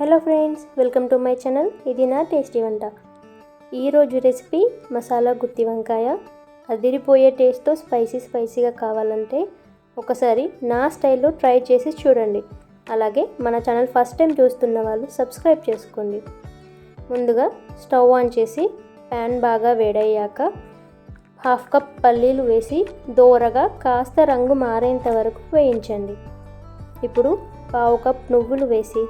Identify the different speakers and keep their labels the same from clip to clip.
Speaker 1: Hello friends, welcome to my channel. ఇది నా tasty వంట. ఈరోజు రెసిపీ మసాలా గుత్తి వంకాయ. అదిరిపోయే టేస్ట్తో స్పైసీగా కావాలంటే ఒకసారి నా స్టైల్లో ట్రై చేసి చూడండి. అలాగే మన ఛానల్ ఫస్ట్ టైం చూస్తున్న వాళ్ళు సబ్స్క్రైబ్ చేసుకోండి. ముందుగా స్టవ్ ఆన్ చేసి ప్యాన్ బాగా వేడయ్యాక 1/2 కప్ పల్లీలు వేసి దోరగా కాస్త రంగు మారేంత వరకు వేయించండి. ఇప్పుడు 1/2 కప్ నువ్వులు వేసి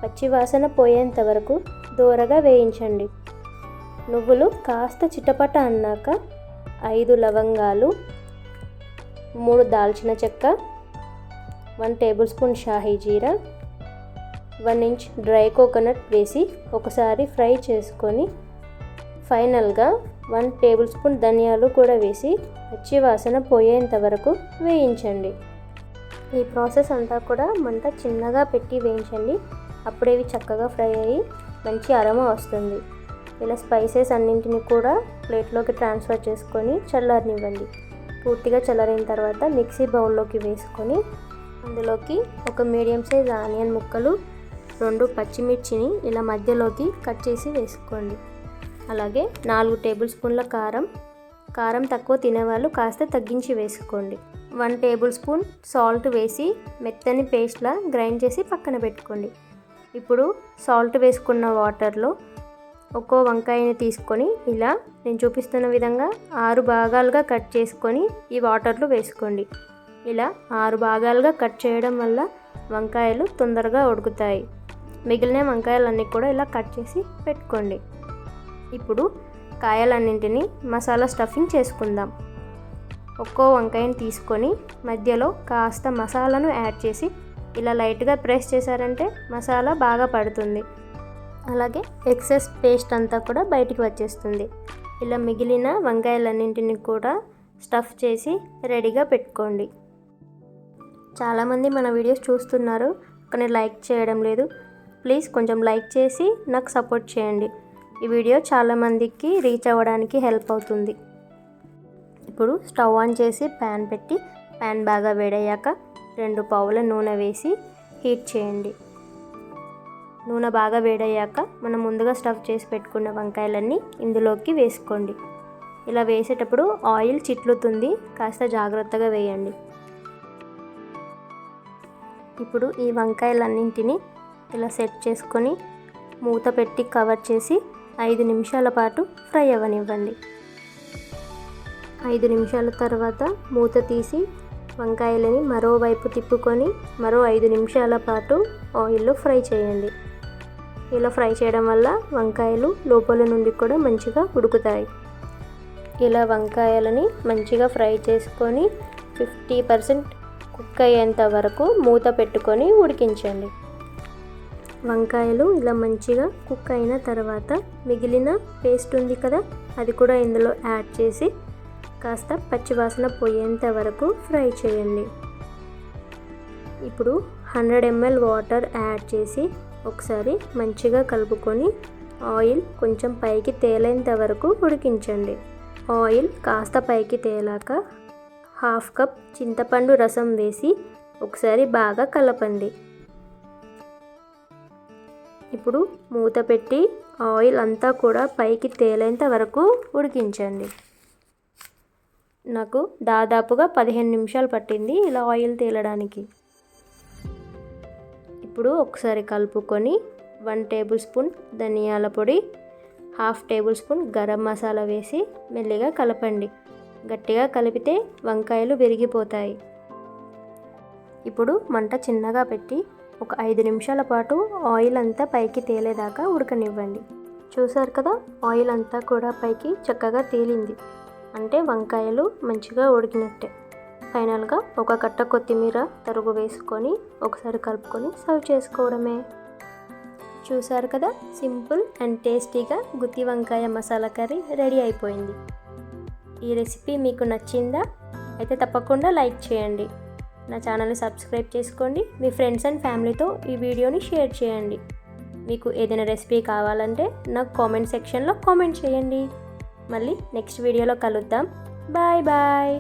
Speaker 1: పచ్చివాసన పోయేంత వరకు దోరగా వేయించండి. నువ్వులు కాస్త చిటపట అన్నాక 5 లవంగాలు, 3 దాల్చిన చెక్క, 1 టేబుల్ స్పూన్ షాహీ జీరా, 1 ఇంచ్ డ్రై కోకోనట్ వేసి ఒకసారి ఫ్రై చేసుకొని ఫైనల్గా 1 టేబుల్ స్పూన్ ధనియాలు కూడా వేసి పచ్చివాసన పోయేంత వరకు వేయించండి. ఈ ప్రాసెస్ అంతా కూడా మంట చిన్నగా పెట్టి వేయించండి. అప్పుడే ఇవి చక్కగా ఫ్రై అయ్యి మంచి అరోమా వస్తుంది. ఇలా స్పైసెస్ అన్నింటినీ కూడా ప్లేట్లోకి ట్రాన్స్ఫర్ చేసుకొని చల్లారనివ్వండి. పూర్తిగా చల్లారిన తర్వాత మిక్సీ బౌల్లోకి వేసుకొని అందులోకి ఒక మీడియం సైజ్ ఆనియన్ ముక్కలు, 2 పచ్చిమిర్చిని ఇలా మధ్యలోకి కట్ చేసి వేసుకోండి. అలాగే 4 టేబుల్ స్పూన్ల కారం తక్కువ తినేవాళ్ళు కాస్త తగ్గించి వేసుకోండి. 1 టేబుల్ స్పూన్ సాల్ట్ వేసి మెత్తని పేస్ట్లా గ్రైండ్ చేసి పక్కన పెట్టుకోండి. ఇప్పుడు సాల్ట్ వేసుకున్న వాటర్లో ఒక్కో వంకాయని తీసుకొని ఇలా నేను చూపిస్తున్న విధంగా 6 భాగాలుగా కట్ చేసుకొని ఈ వాటర్లో వేసుకోండి. ఇలా 6 భాగాలుగా కట్ చేయడం వల్ల వంకాయలు తొందరగా ఉడుకుతాయి. మిగిలిన వంకాయలన్నీ కూడా ఇలా కట్ చేసి పెట్టుకోండి. ఇప్పుడు కాయలన్నింటినీ మసాలా స్టఫింగ్ చేసుకుందాం. ఒక్కో వంకాయని తీసుకొని మధ్యలో కాస్త మసాలాను యాడ్ చేసి ఇలా లైట్గా ప్రెస్ చేశారంటే మసాలా బాగా పడుతుంది. అలాగే ఎక్సెస్ పేస్ట్ అంతా కూడా బయటికి వచ్చేస్తుంది. ఇలా మిగిలిన వంకాయలన్నింటినీ కూడా స్టఫ్ చేసి రెడీగా పెట్టుకోండి. చాలామంది మన వీడియోస్ చూస్తున్నారు కానీ లైక్ చేయడం లేదు. ప్లీజ్ కొంచెం లైక్ చేసి నాకు సపోర్ట్ చేయండి. ఈ వీడియో చాలామందికి రీచ్ అవ్వడానికి హెల్ప్ అవుతుంది. ఇప్పుడు స్టవ్ ఆన్ చేసి ప్యాన్ పెట్టి ప్యాన్ బాగా వేడయ్యాక 2 పావుల నూనె వేసి హీట్ చేయండి. నూనె బాగా వేడయ్యాక మనం ముందుగా స్టఫ్ చేసి పెట్టుకున్న వంకాయలన్నీ ఇందులోకి వేసుకోండి. ఇలా వేసేటప్పుడు ఆయిల్ చిట్లుతుంది, కాస్త జాగ్రత్తగా వేయండి. ఇప్పుడు ఈ వంకాయలన్నింటినీ ఇలా సెట్ చేసుకొని మూత పెట్టి కవర్ చేసి 5 నిమిషాల పాటు ఫ్రై అవ్వనివ్వండి. 5 నిమిషాల తర్వాత మూత తీసి వంకాయలని మరోవైపు తిప్పుకొని మరో 5 నిమిషాల పాటు ఆయిల్లో ఫ్రై చేయండి. ఇలా ఫ్రై చేయడం వల్ల వంకాయలు లోపల నుండి కూడా మంచిగా ఉడుకుతాయి. ఇలా వంకాయలని మంచిగా ఫ్రై చేసుకొని 50% కుక్ అయ్యేంత వరకు మూత పెట్టుకొని ఉడికించండి. వంకాయలు ఇలా మంచిగా కుక్ అయిన తర్వాత మిగిలిన పేస్ట్ ఉంది కదా, అది కూడా ఇందులో యాడ్ చేసి కాస్త పచ్చివాసన పోయేంత వరకు ఫ్రై చేయండి. ఇప్పుడు 100 ml వాటర్ యాడ్ చేసి ఒకసారి మంచిగా కలుపుకొని ఆయిల్ కొంచెం పైకి తేలేంత వరకు ఉడికించండి. ఆయిల్ కాస్త పైకి తేలాక 1/2 కప్ చింతపండు రసం వేసి ఒకసారి బాగా కలపండి. ఇప్పుడు మూత పెట్టి ఆయిల్ అంతా కూడా పైకి తేలేంత వరకు ఉడికించండి. నాకు దాదాపుగా 15 నిమిషాలు పట్టింది ఇలా ఆయిల్ తేలడానికి. ఇప్పుడు ఒకసారి కలుపుకొని 1 టేబుల్ స్పూన్ ధనియాల పొడి, 1/2 టేబుల్ స్పూన్ గరం మసాలా వేసి మెల్లిగా కలపండి. గట్టిగా కలిపితే వంకాయలు విరిగిపోతాయి. ఇప్పుడు మంట చిన్నగా పెట్టి ఒక 5 నిమిషాల పాటు ఆయిల్ అంతా పైకి తేలేదాకా ఉడకనివ్వండి. చూసారు కదా, ఆయిల్ అంతా కూడా పైకి చక్కగా తేలింది అంటే వంకాయలు మంచిగా ఉడికినట్టే. ఫైనల్గా ఒక కట్ట కొత్తిమీర తరుగు వేసుకొని ఒకసారి కలుపుకొని సర్వ్ చేసుకోవడమే. చూసారు కదా, సింపుల్ అండ్ టేస్టీగా గుత్తి వంకాయ మసాలా కర్రీ రెడీ అయిపోయింది. ఈ రెసిపీ మీకు నచ్చిందా? అయితే తప్పకుండా లైక్ చేయండి. నా ఛానల్ని సబ్స్క్రైబ్ చేసుకోండి. మీ ఫ్రెండ్స్ అండ్ ఫ్యామిలీతో ఈ వీడియోని షేర్ చేయండి. మీకు ఏదైనా రెసిపీ కావాలంటే నాకు కామెంట్ సెక్షన్లో కామెంట్ చేయండి. మళ్ళీ నెక్స్ట్ వీడియోలో కలుద్దాం. Bye bye.